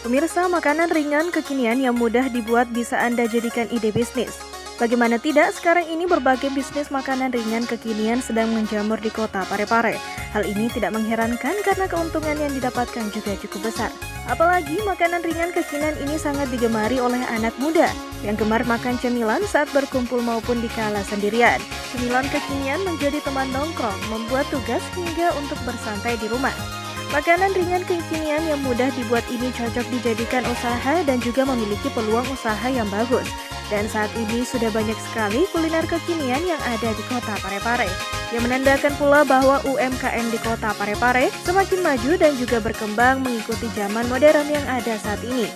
Pemirsa, makanan ringan kekinian yang mudah dibuat bisa Anda jadikan ide bisnis. Bagaimana tidak, sekarang ini berbagai bisnis makanan ringan kekinian sedang menjamur di kota Parepare. Hal ini tidak mengherankan karena keuntungan yang didapatkan juga cukup besar. Apalagi makanan ringan kekinian ini sangat digemari oleh anak muda yang gemar makan cemilan saat berkumpul maupun di kala sendirian. Cemilan kekinian menjadi teman nongkrong, membuat tugas hingga untuk bersantai di rumah. Makanan ringan kekinian yang mudah dibuat ini cocok dijadikan usaha dan juga memiliki peluang usaha yang bagus. Dan saat ini sudah banyak sekali kuliner kekinian yang ada di kota Parepare, yang menandakan pula bahwa UMKM di kota Parepare semakin maju dan juga berkembang mengikuti zaman modern yang ada saat ini.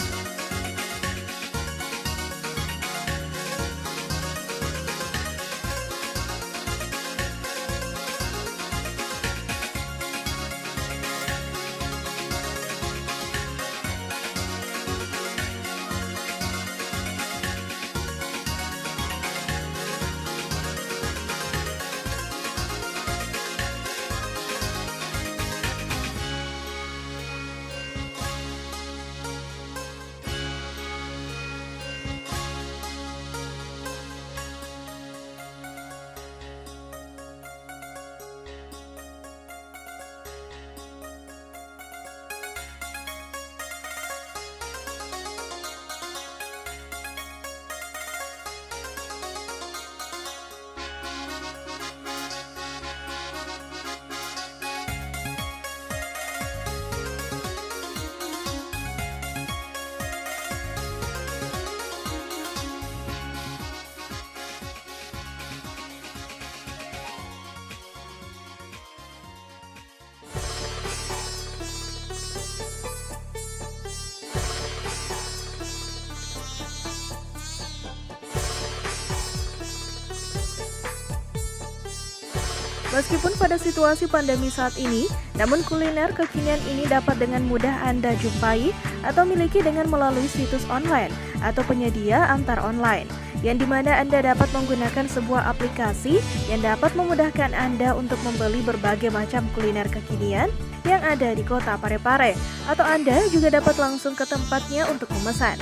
Meskipun pada situasi pandemi saat ini, namun kuliner kekinian ini dapat dengan mudah Anda jumpai atau miliki dengan melalui situs online atau penyedia antar online, yang dimana Anda dapat menggunakan sebuah aplikasi yang dapat memudahkan Anda untuk membeli berbagai macam kuliner kekinian yang ada di kota Parepare, atau Anda juga dapat langsung ke tempatnya untuk memesan.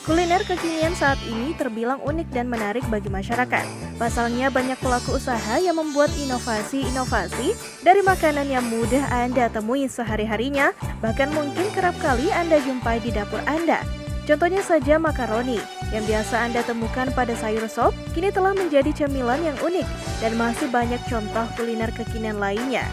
Kuliner kekinian saat ini terbilang unik dan menarik bagi masyarakat. Pasalnya banyak pelaku usaha yang membuat inovasi-inovasi dari makanan yang mudah Anda temui sehari-harinya, bahkan mungkin kerap kali Anda jumpai di dapur Anda. Contohnya saja makaroni, yang biasa Anda temukan pada sayur sop, kini telah menjadi cemilan yang unik, dan masih banyak contoh kuliner kekinian lainnya.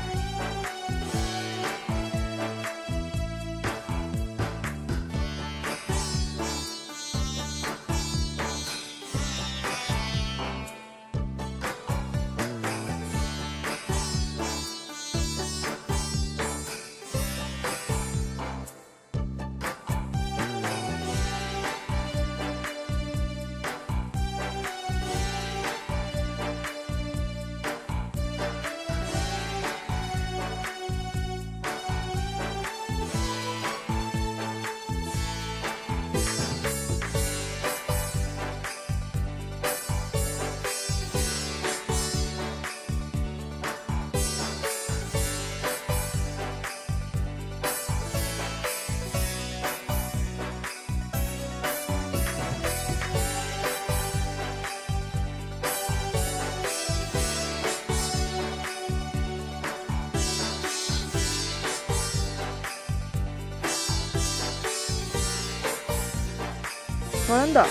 Corn dog.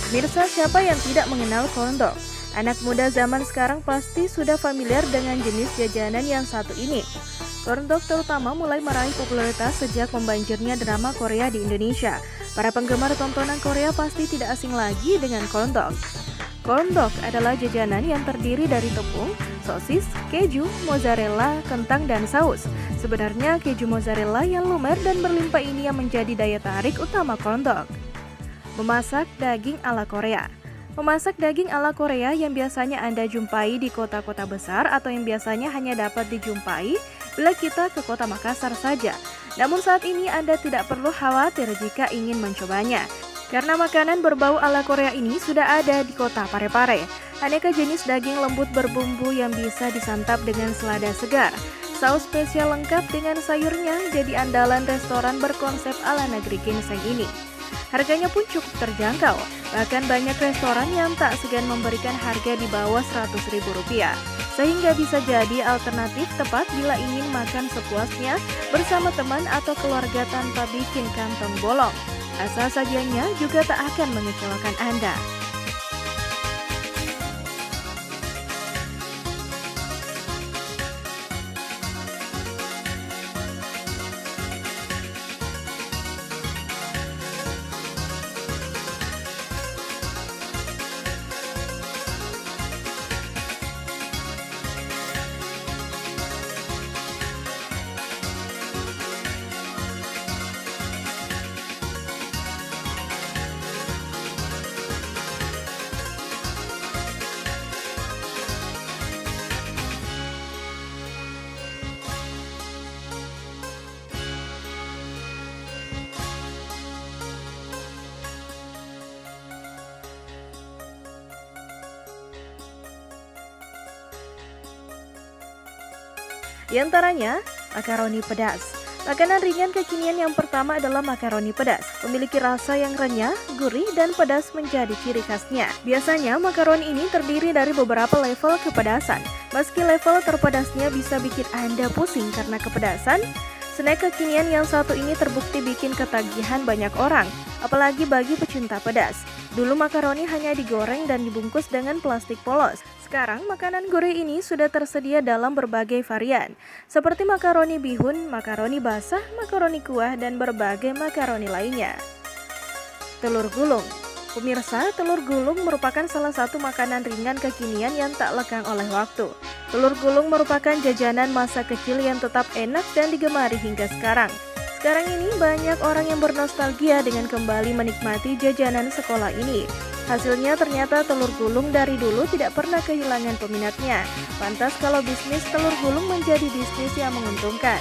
Pemirsa, siapa yang tidak mengenal corn dog? Anak muda zaman sekarang pasti sudah familiar dengan jenis jajanan yang satu ini. Corn dog terutama mulai meraih popularitas sejak membanjirnya drama Korea di Indonesia. Para penggemar tontonan Korea pasti tidak asing lagi dengan corn dog. Corn dog adalah jajanan yang terdiri dari tepung, sosis, keju, mozzarella, kentang, dan saus. Sebenarnya keju mozzarella yang lumer dan berlimpah ini yang menjadi daya tarik utama corn dog. Memasak daging ala Korea. Memasak daging ala Korea yang biasanya Anda jumpai di kota-kota besar atau yang biasanya hanya dapat dijumpai bila kita ke kota Makassar saja. Namun saat ini Anda tidak perlu khawatir jika ingin mencobanya, karena makanan berbau ala Korea ini sudah ada di kota Parepare. Aneka jenis daging lembut berbumbu yang bisa disantap dengan selada segar. saus spesial lengkap dengan sayurnya jadi andalan restoran berkonsep ala negeri ginseng ini. Harganya pun cukup terjangkau, bahkan banyak restoran yang tak segan memberikan harga di bawah Rp100.000, sehingga bisa jadi alternatif tepat bila ingin makan sepuasnya bersama teman atau keluarga tanpa bikin kantong bolong. Rasa sajiannya juga tak akan mengecewakan Anda. Di antaranya, makaroni pedas. Makanan ringan kekinian yang pertama adalah makaroni pedas. Memiliki rasa yang renyah, gurih, dan pedas menjadi ciri khasnya. Biasanya, makaroni ini terdiri dari beberapa level kepedasan. Meski level terpedasnya bisa bikin Anda pusing karena kepedasan, snack kekinian yang satu ini terbukti bikin ketagihan banyak orang, apalagi bagi pecinta pedas. Dulu makaroni hanya digoreng dan dibungkus dengan plastik polos. Sekarang makanan gurih ini sudah tersedia dalam berbagai varian, seperti makaroni bihun, makaroni basah, makaroni kuah, dan berbagai makaroni lainnya. Telur gulung. Pemirsa, telur gulung merupakan salah satu makanan ringan kekinian yang tak lekang oleh waktu. Telur gulung merupakan jajanan masa kecil yang tetap enak dan digemari hingga sekarang. Sekarang ini banyak orang yang bernostalgia dengan kembali menikmati jajanan sekolah ini. Hasilnya ternyata telur gulung dari dulu tidak pernah kehilangan peminatnya. Pantas kalau bisnis telur gulung menjadi bisnis yang menguntungkan.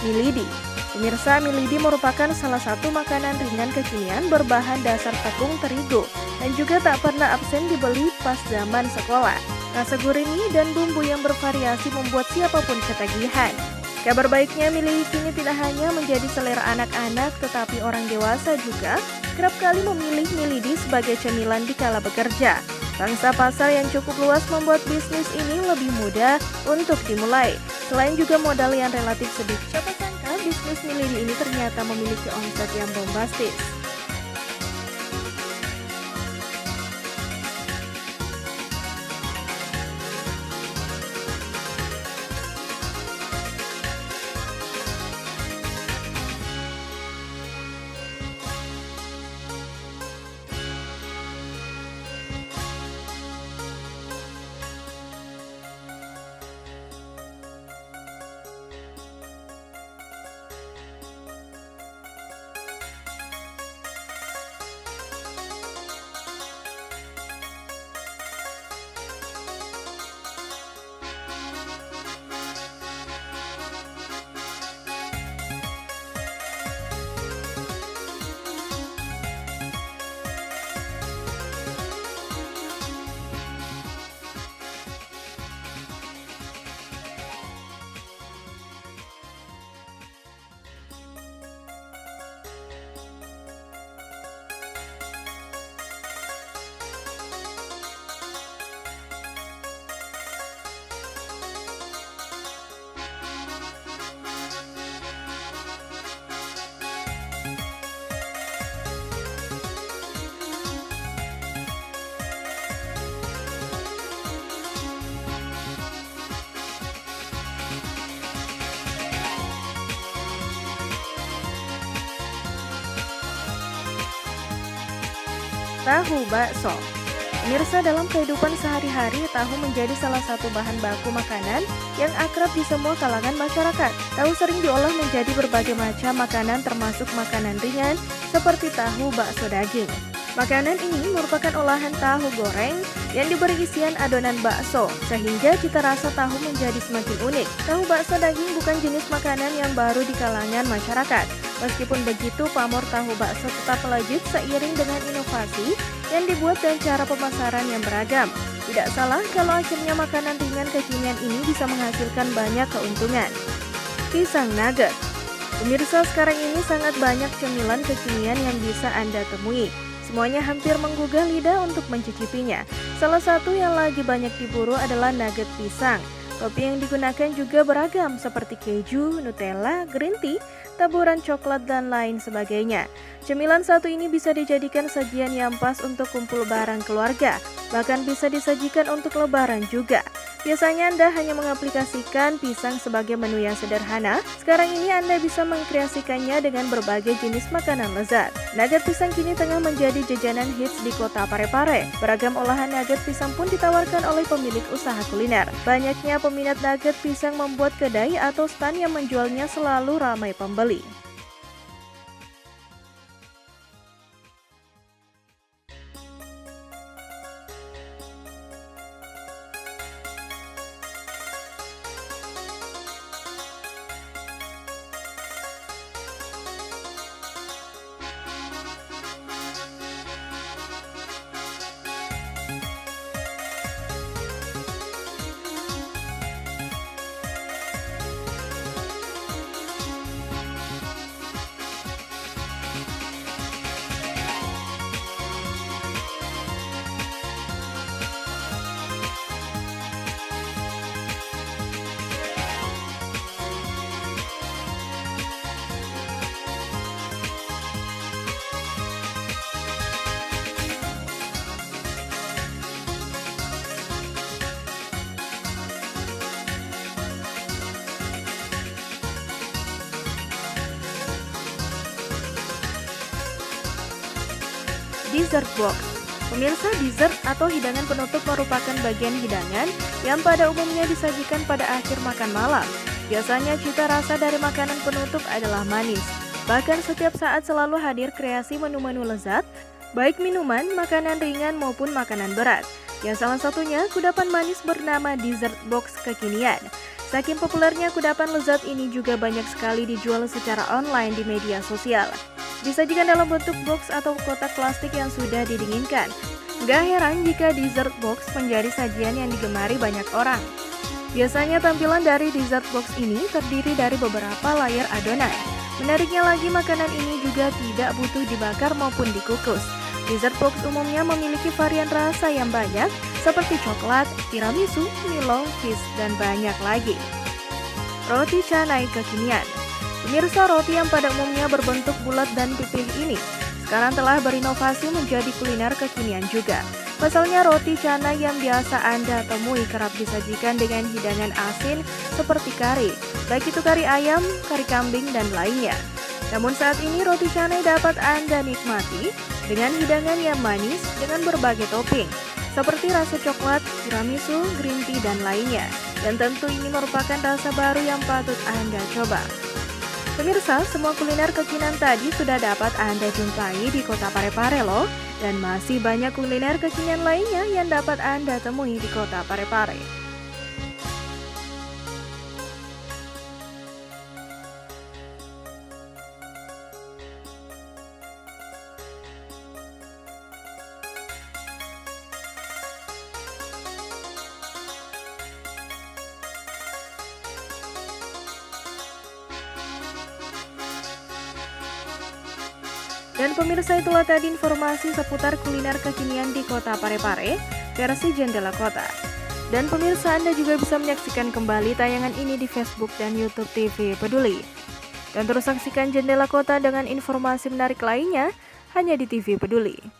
Mie lidi. Pemirsa, mie lidi merupakan salah satu makanan ringan kekinian berbahan dasar tepung terigu dan juga tak pernah absen dibeli pas zaman sekolah. Rasa gurih mie dan bumbu yang bervariasi membuat siapapun ketagihan. Kabar baiknya, mie lidi kini tidak hanya menjadi selera anak-anak, tetapi orang dewasa juga kerap kali memilih mie lidi sebagai cemilan di kala bekerja. Pangsa pasar yang cukup luas membuat bisnis ini lebih mudah untuk dimulai. Selain juga modal yang relatif sedikit, siapa sangka bisnis mie lidi ini ternyata memiliki omset yang bombastis. Tahu bakso. Pemirsa, dalam kehidupan sehari-hari, tahu menjadi salah satu bahan baku makanan yang akrab di semua kalangan masyarakat. Tahu sering diolah menjadi berbagai macam makanan termasuk makanan ringan seperti tahu bakso daging. Makanan ini merupakan olahan tahu goreng yang diberi isian adonan bakso, sehingga cita rasa tahu menjadi semakin unik. Tahu bakso daging bukan jenis makanan yang baru di kalangan masyarakat. Meskipun begitu, pamor tahu bakso tetap melejit seiring dengan inovasi yang dibuat dan cara pemasaran yang beragam. Tidak salah kalau akhirnya makanan ringan kekinian ini bisa menghasilkan banyak keuntungan. Pisang nugget. Pemirsa, sekarang ini sangat banyak cemilan kekinian yang bisa Anda temui. Semuanya hampir menggugah lidah untuk mencicipinya. Salah satu yang lagi banyak diburu adalah nugget pisang. Topping yang digunakan juga beragam seperti keju, Nutella, green tea, taburan coklat, dan lain sebagainya. Cemilan satu ini bisa dijadikan sajian yang pas untuk kumpul bareng keluarga, bahkan bisa disajikan untuk lebaran juga. Biasanya Anda hanya mengaplikasikan pisang sebagai menu yang sederhana. Sekarang ini Anda bisa mengkreasikannya dengan berbagai jenis makanan lezat. Nugget pisang kini tengah menjadi jajanan hits di kota Parepare. Beragam olahan nugget pisang pun ditawarkan oleh pemilik usaha kuliner. Banyaknya peminat nugget pisang membuat kedai atau stand yang menjualnya selalu ramai pembeli. Dessert box. Pemirsa, dessert atau hidangan penutup merupakan bagian hidangan yang pada umumnya disajikan pada akhir makan malam. Biasanya cita rasa dari makanan penutup adalah manis. Bahkan setiap saat selalu hadir kreasi menu-menu lezat, baik minuman, makanan ringan maupun makanan berat. Yang salah satunya kudapan manis bernama dessert box kekinian. Saking populernya kudapan lezat ini juga banyak sekali dijual secara online di media sosial. Disajikan dalam bentuk box atau kotak plastik yang sudah didinginkan. Gak heran jika dessert box menjadi sajian yang digemari banyak orang. Biasanya tampilan dari dessert box ini terdiri dari beberapa layer adonan. Menariknya lagi, makanan ini juga tidak butuh dibakar maupun dikukus. Dessert box umumnya memiliki varian rasa yang banyak seperti coklat, tiramisu, Milo, cheese, dan banyak lagi. Roti canai kekinian. Pemirsa, roti yang pada umumnya berbentuk bulat dan pipih ini sekarang telah berinovasi menjadi kuliner kekinian juga. Pasalnya roti canai yang biasa Anda temui kerap disajikan dengan hidangan asin seperti kari, baik itu kari ayam, kari kambing, dan lainnya. Namun saat ini roti canai dapat Anda nikmati dengan hidangan yang manis dengan berbagai topping seperti rasa coklat, tiramisu, green tea, dan lainnya. Dan tentu ini merupakan rasa baru yang patut Anda coba. Pemirsa, semua kuliner kekinian tadi sudah dapat Anda jumpai di kota Parepare loh. Dan masih banyak kuliner kekinian lainnya yang dapat Anda temui di kota Parepare. Dan pemirsa, itulah tadi informasi seputar kuliner kekinian di kota Parepare versi Jendela Kota. Dan pemirsa, Anda juga bisa menyaksikan kembali tayangan ini di Facebook dan YouTube TV Peduli. Dan terus saksikan Jendela Kota dengan informasi menarik lainnya hanya di TV Peduli.